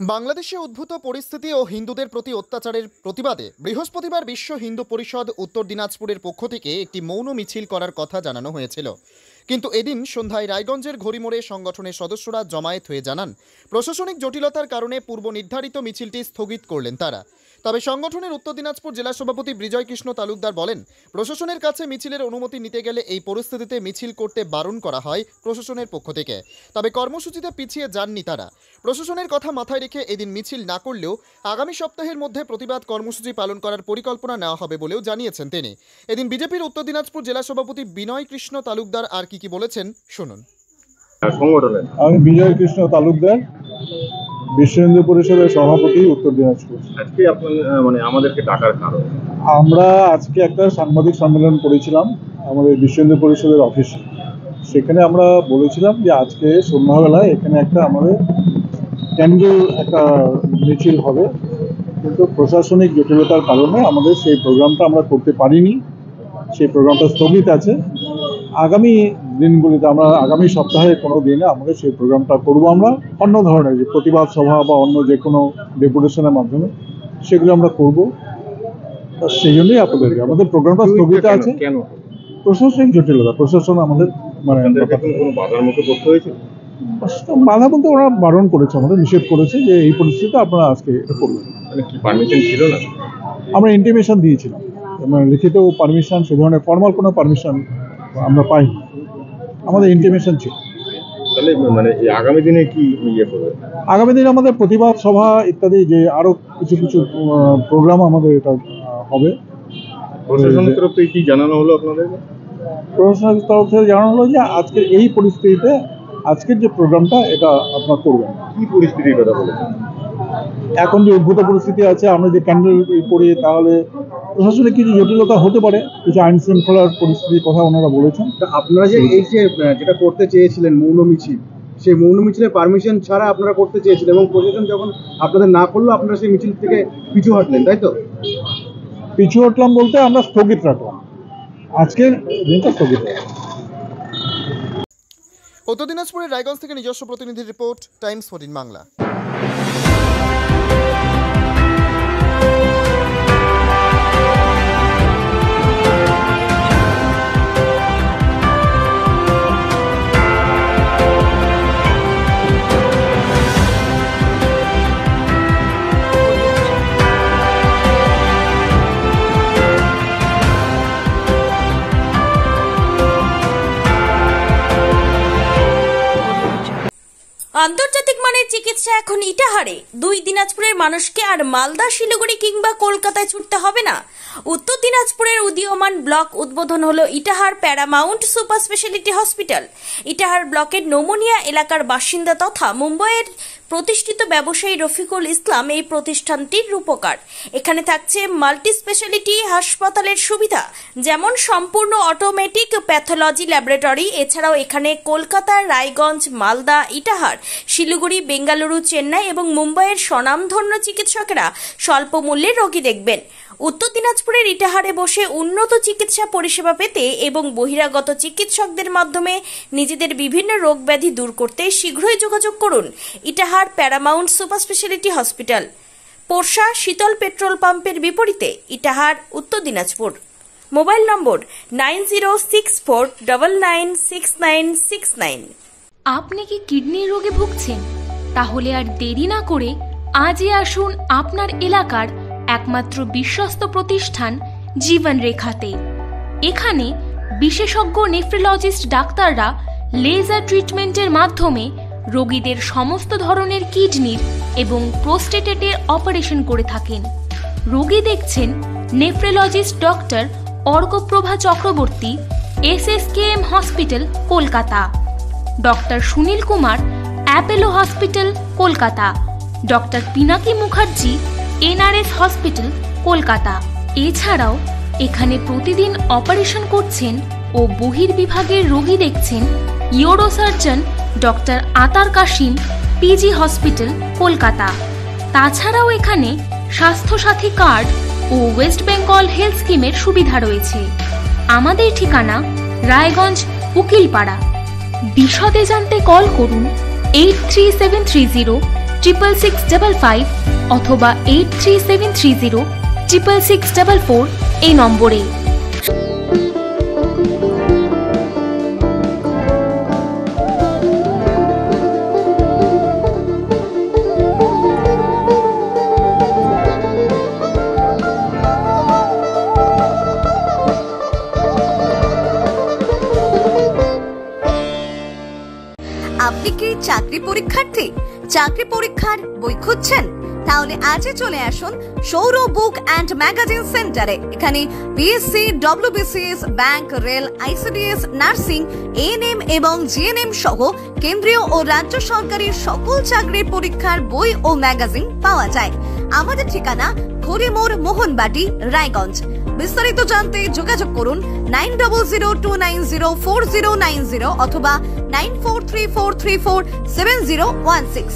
বাংলাদেশে উদ্ভূত পরিস্থিতি ও হিন্দুদের প্রতি অত্যাচারের প্রতিবাদে বৃহস্পতিবার বিশ্ব হিন্দু পরিষদ উত্তর দিনাজপুরের পক্ষ থেকে একটি মৌন মিছিল করার কথা জানানো হয়েছিল। কিন্তু এদিন সন্ধ্যায় রায়গঞ্জের ঘড়িমোড়ে সংগঠনের সদস্যরা জমায়েত হয়ে জানান প্রশাসনিক জটিলতার কারণে পূর্ব নির্ধারিত মিছিলটি স্থগিত করলেন তারা। তবে সংগঠনের উত্তর দিনাজপুর জেলা সভাপতি বিজয় কৃষ্ণ তালুকদার বলেন, প্রশাসনের কাছে মিছিলের অনুমতি নিতে গেলে এই পরিস্থিতিতে মিছিল করতে বারণ করা হয় প্রশাসনের পক্ষ থেকে। তবে কর্মসূচিতে পিছিয়ে যাননি তারা। প্রশাসনের কথা মাথায় রেখে এদিন মিছিল না করলেও আগামী সপ্তাহের মধ্যে প্রতিবাদ কর্মসূচি পালন করার পরিকল্পনা নেওয়া হবে বলেও জানিয়েছেন তিনি। এদিন বিজেপির উত্তর দিনাজপুর জেলা সভাপতি বিনয় কৃষ্ণ তালুকদার আর কি বলেছেন শুনুন। আমি বিজয় কৃষ্ণ তালুকদার, বিশ্ব হিন্দু পরিষদের সভাপতি, উত্তর দিনাজপুর। আজকে আপনার আমাদেরকে ডাকার কারণ, আমরা আজকে একটা সাংবাদিক সম্মেলন করেছিলাম আমাদের বিশ্ব হিন্দু পরিষদের অফিসে। সেখানে আমরা বলেছিলাম যে আজকে সন্ধ্যাবেলায় এখানে একটা আমাদের ক্যান্ডেল একটা মিছিল হবে, কিন্তু প্রশাসনিক জটিলতার কারণে আমাদের সেই প্রোগ্রামটা আমরা করতে পারিনি। সেই প্রোগ্রামটা স্থগিত আছে। আগামী দিনগুলিতে আমরা আগামী সপ্তাহে কোনো দিনে আমাদের সেই প্রোগ্রামটা করব। আমরা অন্য ধরনের যে প্রতিবাদ সভা বা অন্য যে কোনো ডেপুটেশনের মাধ্যমে সেগুলো আমরা করব। সেই জন্যই আপনাদেরকে আমাদের প্রোগ্রামটা স্থগিত আছে। কেন? প্রশাসনিক জটিলতা। প্রশাসন আমাদের কোনো বাধার মুখে পড়তে হয়েছে? বাধা বলতে ওরা বারণ করেছে, আমাদের নিষেধ করেছে যে এই পরিস্থিতিতে আপনারা আজকে এটা করবেন। কি পারমিশন ছিল না? আমরা ইন্টিমেশন দিয়েছিলাম, লিখিত পারমিশন, সে ধরনের ফর্মাল কোনো পারমিশন আমরা পাইনি, আমাদের ইন্টিমেশন ছিল। তাহলে আগামী দিনে কি করবে? আগামী দিনে আমাদের প্রতিবাদ সভা ইত্যাদি যে আরো কিছু কিছু প্রোগ্রাম আমাদের এটা হবে। প্রশাসনের তরফ থেকে কি জানানো হলো আপনাদেরকে? প্রশাসনের তরফ থেকে জানানো হলো যে আজকের এই পরিস্থিতিতে আজকের যে প্রোগ্রামটা এটা আপনারা করবেন। কি পরিস্থিতির কথা বলেছেন? এখন যে উদ্ভূত পরিস্থিতি আছে, আমরা যে ক্যান্ডেল করি তাহলে প্রশাসনে কিছু জটিলতা হতে পারে, কিছু আইন শৃঙ্খলার পরিস্থিতির কথা ওনারা বলেছেন। আপনারা যে এই যে যেটা করতে চেয়েছিলেন মৌন মিছিল, সেই মৌন মিছিলের পারমিশন ছাড়া আপনারা করতে চেয়েছিলেন এবং প্রশাসন যখন আপনাদের না করলো আপনারা সেই মিছিল থেকে পিছু হটলেন, তাই তো? পিছু হটলাম বলতে আমরা স্থগিত রাখলাম, আজকের দিনটা স্থগিত রাখলাম। উত্তর দিনাজপুরের রায়গঞ্জ থেকে নিজস্ব প্রতিনিধির রিপোর্ট, টাইমস 14 বাংলা। আন্তর্জাতিক মানের চিকিৎসা এখন ইটাহারে। দুই দিনাজপুরের মানুষকে আর মালদা, শিলিগুড়ি কিংবা কলকাতায় ছুটতে হবে না। উত্তর দিনাজপুরের উদীয়মান ব্লক উদ্বোধন হলো Itahar Paramount super speciality hospital. Itahar ব্লকের নোমনিয়া এলাকার বাসিন্দা তথা মুম্বাইয়ের প্রতিষ্ঠিত ব্যবসায়ী রফিকুল ইসলাম এই প্রতিষ্ঠানটির রূপকার। এখানে থাকছে মাল্টি স্পেশালিটি হাসপাতালের সুবিধা, যেমন সম্পূর্ণ অটোমেটিক প্যাথোলজি ল্যাবরেটরি। এছাড়াও এখানে কলকাতা, রায়গঞ্জ, মালদা, ইটাহার, শিলিগুড়ি, বেঙ্গালুরু, চেন্নাই এবং মুম্বাইয়ের স্বনামধন্য চিকিৎসকেরা স্বল্প মূল্যে রোগী দেখবেন। উত্তর দিনাজপুরের ইটাহারে বসে উন্নত চিকিৎসা পরিষেবা পেতে এবং বহিরাগত চিকিৎসকদের মাধ্যমে নিজেদের বিভিন্ন রোগ ব্যাধি দূর করতে শীঘ্রই যোগাযোগ করুন Itahar Paramount super speciality hospital, Porsha Shital petrol পাম্পের বিপরীতে, ইটাহার, উত্তর দিনাজপুর। মোবাইল নম্বর 9064996969। আপনি কি কিডনির রোগে ভুগছেন? তাহলে আর দেরি না করে আজই আসুন আপনার এলাকার একমাত্র বিশ্বস্ত প্রতিষ্ঠান জীবন রেখাতে। এখানে বিশেষজ্ঞ নেফ্রোলজিস্ট ডাক্তাররা লেজার ট্রিটমেন্টের মাধ্যমে রোগীদের সমস্ত ধরনের কিডনির এবং প্রোস্টেটের অপারেশন করে থাকেন। রোগী দেখছেন nephrologist doctor Arkaprabha Chakraborty, SSKM hospital, Kolkata. Doctor Sunil Kumar, Apollo hospital, Kolkata. Doctor Pinaki Mukherjee, NRS hospital, Kolkata. এছাড়াও এখানে প্রতিদিন অপারেশন করছেন ও বহির্বিভাগের রোগী দেখছেন ইউরোসার্জন ডক্টর আতার কাশিম, PG হসপিটাল, কলকাতা। তাছাড়াও এখানে স্বাস্থ্যসাথী কার্ড ও ওয়েস্ট বেঙ্গল হেলথ স্কিমের সুবিধা রয়েছে। আমাদের ঠিকানা রায়গঞ্জ, উকিলপাড়া। বিশদে জানতে কল করুন 83730 66655 অথবা 83730 66644 এই নম্বরে। আপনি কি চাকরি পরীক্ষার্থী? চাকরি পরীক্ষার বই খুঁজছেন? তাহলে আজই চলে আসুন সৌরভ বুক অ্যান্ড ম্যাগাজিন সেন্টারে। এখানে BSc, WBCS, bank, rail, ICDS, nursing, ANM এবং জিএনএম সহ কেন্দ্রীয় ও রাজ্য সরকারি সকল চাকরির পরীক্ষার বই ও ম্যাগাজিন পাওয়া যায়। আমাদের ঠিকানা খড়িমোড়, মোহনবাটি, রায়গঞ্জ। বিস্তারিত জানতে যোগাযোগ করুন 9002904090 অথবা 9434347016।